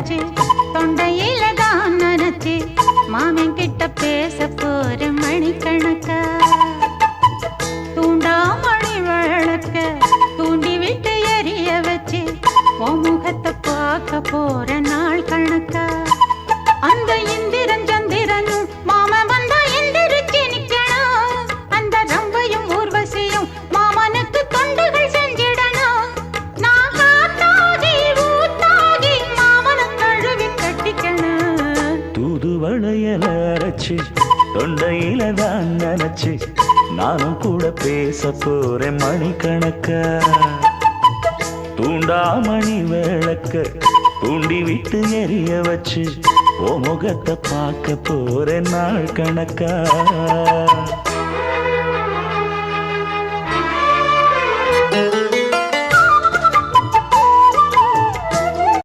அரைச்சு தொண்டையில தான் நனைச்சு மாமன் கிட்ட பேச போற மணிக்கணக்கா தூண்டாமணி விளக்க தூண்டி விட்டு எரிய வச்சு உன் முகத்தை பார்க்க போற நாள் கணக்கா அந்த இந்திரன் சந்திரனும் மாமன் வந்தா எந்திரிச்சு நிக்கணும் அந்த ரம்பையும் ஊர்வசியும் மாமனுக்கு தொண்டுகள் செஞ்சிடணும் நான் காத்தாகி ஊத்தாகி மாமனை கழுவி கட்டிக்கணும் தூதுவளையல அரைச்சு தொண்டையில தான் நினைச்சு நானும் கூட பேச போறேன் மணிக்கணக்கா தூண்டாமணி விளக்க தூண்டி விட்டு எரிய வச்சு ஓ முகத்தை பார்க்க போறேன் நாள் கணக்கா